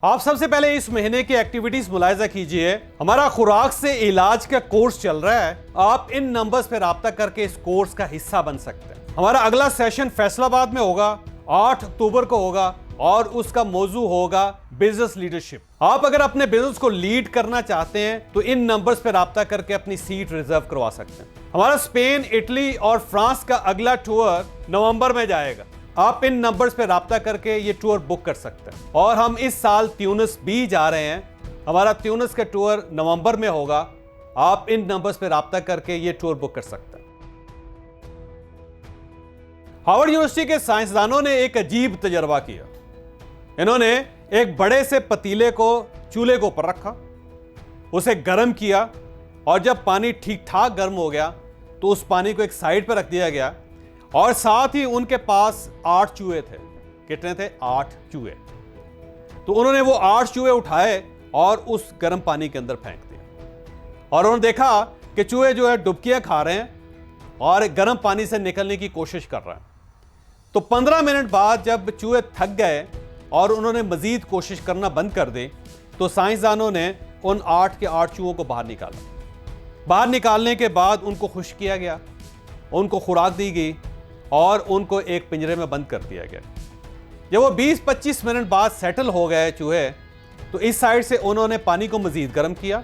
आप सबसे पहले इस महीने की एक्टिविटीज मुलाहिजा कीजिए। हमारा खुराक से इलाज का कोर्स चल रहा है। आप इन नंबर्स पे राब्ता करके इस कोर्स का हिस्सा बन सकते हैं। हमारा अगला सेशन फैसलाबाद में होगा, 8 अक्टूबर को होगा और उसका मौजू होगा बिजनेस लीडरशिप। आप अगर अपने बिजनेस को लीड करना चाहते हैं तो इन नंबर्स पे राब्ता करके अपनी सीट रिजर्व करवा सकते हैं। हमारा स्पेन, इटली और फ्रांस का अगला टूर नवंबर में जाएगा। आप इन नंबर्स पे राब्ता करके ये टूर बुक कर सकते हैं। और हम इस साल ट्यूनिस भी जा रहे हैं। हमारा ट्यूनिस का टूर नवंबर में होगा। आप इन नंबर्स पे राब्ता करके ये टूर बुक कर सकते हैं। हार्वर्ड यूनिवर्सिटी के साइंसदानों ने एक अजीब तजर्बा किया। इन्होंने एक बड़े से पतीले को चूल्हे के ऊपर रखा, उसे गर्म किया और जब पानी ठीक ठाक गर्म हो गया तो उस पानी को एक साइड पर रख दिया गया और साथ ही उनके पास 8 चूहे थे। कितने थे? 8 चूहे। तो उन्होंने वो 8 चूहे उठाए और उस गर्म पानी के अंदर फेंक दिया और उन्होंने देखा कि चूहे जो है डुबकियां खा रहे हैं और गर्म पानी से निकलने की कोशिश कर रहे हैं। तो 15 मिनट बाद जब चूहे थक गए और उन्होंने मजीद कोशिश करना बंद कर दी तो साइंसदानों ने उन 8 के 8 चूहों को बाहर निकाला। बाहर निकालने के बाद उनको खुश किया गया, उनको खुराक दी गई और उनको एक पिंजरे में बंद कर दिया गया। जब वो 20-25 मिनट बाद सेटल हो गए चूहे तो इस साइड से उन्होंने पानी को मजीद गर्म किया,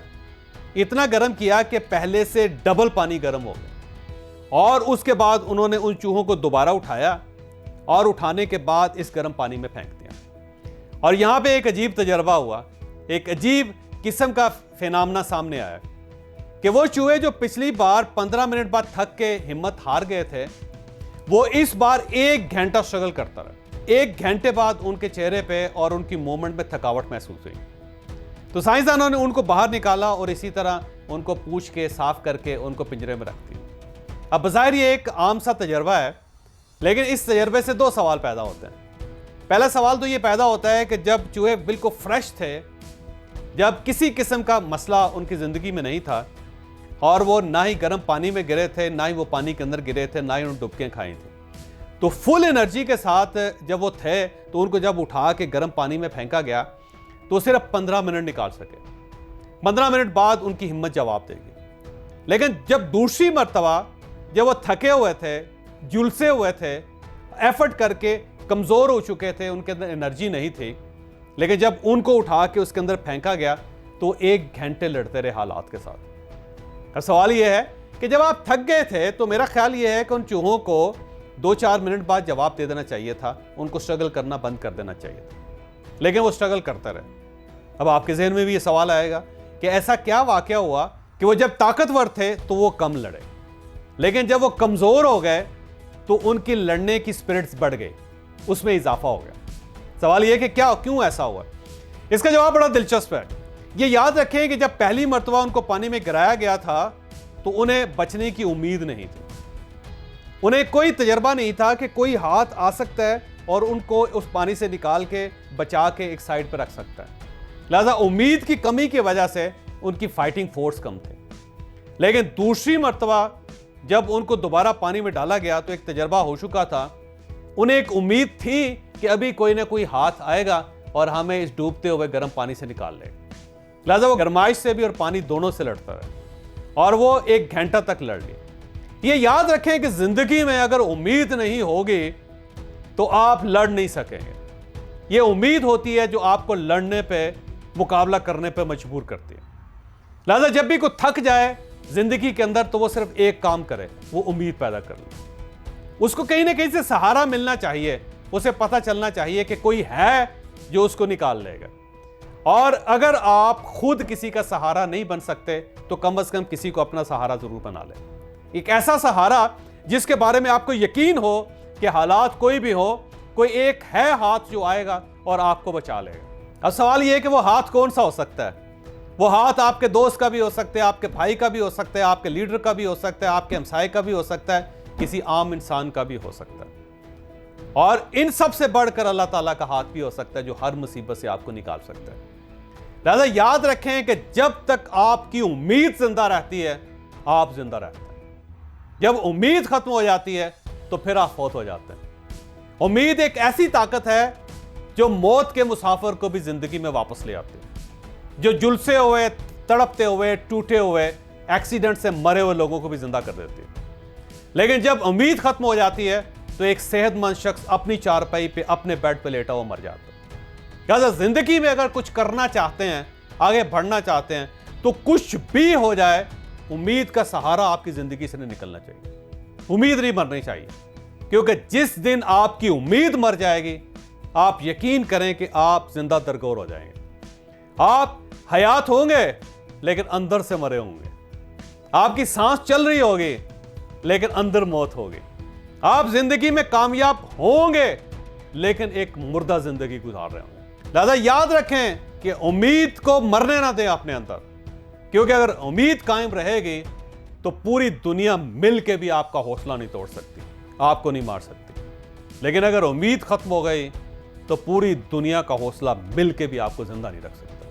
इतना गर्म किया कि पहले से डबल पानी गर्म हो गया। और उसके बाद उन्होंने उन चूहों को दोबारा उठाया और उठाने के बाद इस गर्म पानी में फेंक दिया। और यहां पे एक अजीब तजर्बा हुआ, एक अजीब किस्म का फिनोमेना सामने आया कि वो चूहे जो पिछली बार 15 मिनट बाद थक के हिम्मत हार गए थे, वो इस बार 1 घंटा स्ट्रगल करता रहा। 1 घंटे बाद उनके चेहरे पे और उनकी मूवमेंट में थकावट महसूस हुई। तो साइंसदानों ने उनको बाहर निकाला और इसी तरह उनको पूछ के साफ करके उनको पिंजरे में रख दिया। अब बज़ाहिर ये एक आम सा तजर्बा है, लेकिन इस तजर्बे से 2 सवाल पैदा होते हैं। पहला सवाल तो ये पैदा होता है कि जब चूहे बिल्कुल फ्रेश थे, जब किसी किस्म का मसला उनकी ज़िंदगी में नहीं था और वो ना ही गर्म पानी में गिरे थे, ना ही वो पानी के अंदर गिरे थे, ना ही उन्होंने डुबकियां खाई थी, तो फुल एनर्जी के साथ जब वो थे तो उनको जब उठा के गर्म पानी में फेंका गया तो सिर्फ 15 मिनट निकाल सके। 15 मिनट बाद उनकी हिम्मत जवाब देगी। लेकिन जब दूसरी मर्तबा जब वो थके हुए थे, झुलसे हुए थे, एफर्ट करके कमज़ोर हो चुके थे, उनके अंदर एनर्जी नहीं थी, लेकिन जब उनको उठा के उसके अंदर फेंका गया तो 1 घंटे लड़ते रहे हालात के साथ। अब सवाल यह है कि जब आप थक गए थे तो मेरा ख्याल यह है कि उन चूहों को 2-4 मिनट बाद जवाब दे देना चाहिए था, उनको स्ट्रगल करना बंद कर देना चाहिए था, लेकिन वो स्ट्रगल करते रहे। अब आपके जहन में भी ये सवाल आएगा कि ऐसा क्या वाकया हुआ कि वो जब ताकतवर थे तो वो कम लड़े, लेकिन जब वो कमज़ोर हो गए तो उनकी लड़ने की स्पिरिट्स बढ़ गई, उसमें इजाफा हो गया। सवाल यह कि क्यों ऐसा हुआ? इसका जवाब बड़ा दिलचस्प है। ये याद रखें कि जब पहली मर्तबा उनको पानी में गिराया गया था तो उन्हें बचने की उम्मीद नहीं थी। उन्हें कोई तजर्बा नहीं था कि कोई हाथ आ सकता है और उनको उस पानी से निकाल के बचा के एक साइड पर रख सकता है। लिहाजा उम्मीद की कमी की वजह से उनकी फाइटिंग फोर्स कम थे। लेकिन दूसरी मर्तबा जब उनको दोबारा पानी में डाला गया तो एक तजर्बा हो चुका था। उन्हें एक उम्मीद थी कि अभी कोई ना कोई हाथ आएगा और हमें इस डूबते हुए गर्म पानी से निकाल लेगा। लिहाजा वो गरमाइश से भी और पानी दोनों से लड़ता रहा और वो 1 घंटा तक लड़ लिया। ये याद रखें कि जिंदगी में अगर उम्मीद नहीं होगी तो आप लड़ नहीं सकेंगे। ये उम्मीद होती है जो आपको लड़ने पे, मुकाबला करने पे मजबूर करती है। लिहाजा जब भी कोई थक जाए जिंदगी के अंदर तो वो सिर्फ एक काम करे, वो उम्मीद पैदा कर ले। उसको कहीं ना कहीं से सहारा मिलना चाहिए, उसे पता चलना चाहिए कि कोई है जो उसको निकाल लेगा। और अगर आप खुद किसी का सहारा नहीं बन सकते तो कम से कम किसी को अपना सहारा जरूर बना ले। एक ऐसा सहारा जिसके बारे में आपको यकीन हो कि हालात कोई भी हो, कोई एक है हाथ जो आएगा और आपको बचा लेगा। अब सवाल यह है कि वो हाथ कौन सा हो सकता है? वो हाथ आपके दोस्त का भी हो सकता है, आपके भाई का भी हो सकता है, आपके लीडर का भी हो सकता है, आपके हमसाये का भी हो सकता है, किसी आम इंसान का भी हो सकता है। और इन सब से बढ़कर अल्लाह ताला का हाथ भी हो सकता है जो हर मुसीबत से आपको निकाल सकता है। लिहाजा याद रखें कि जब तक आपकी उम्मीद जिंदा रहती है आप जिंदा रहते हैं। जब उम्मीद खत्म हो जाती है तो फिर आप फौत हो जाते हैं। उम्मीद एक ऐसी ताकत है जो मौत के मुसाफिर को भी जिंदगी में वापस ले आती है, जो झुलसे हुए, तड़पते हुए, टूटे हुए, एक्सीडेंट से मरे हुए लोगों को भी जिंदा कर देती है। लेकिन जब उम्मीद खत्म हो जाती है तो एक सेहतमंद शख्स अपनी चारपाई पे, अपने बेड पे लेटा हुआ मर जाता है। लिहाजा जिंदगी में अगर कुछ करना चाहते हैं, आगे बढ़ना चाहते हैं, तो कुछ भी हो जाए, उम्मीद का सहारा आपकी जिंदगी से नहीं निकलना चाहिए। उम्मीद नहीं मरनी चाहिए, क्योंकि जिस दिन आपकी उम्मीद मर जाएगी, आप यकीन करें कि आप जिंदा दरगोर हो जाएंगे। आप हयात होंगे लेकिन अंदर से मरे होंगे। आपकी सांस चल रही होगी लेकिन अंदर मौत होगी। आप जिंदगी में कामयाब होंगे लेकिन एक मुर्दा जिंदगी गुजार रहे होंगे। लिहाजा याद रखें कि उम्मीद को मरने ना दें अपने अंदर, क्योंकि अगर उम्मीद कायम रहेगी तो पूरी दुनिया मिल के भी आपका हौसला नहीं तोड़ सकती, आपको नहीं मार सकती। लेकिन अगर उम्मीद खत्म हो गई तो पूरी दुनिया का हौसला मिल के भी आपको जिंदा नहीं रख सकता।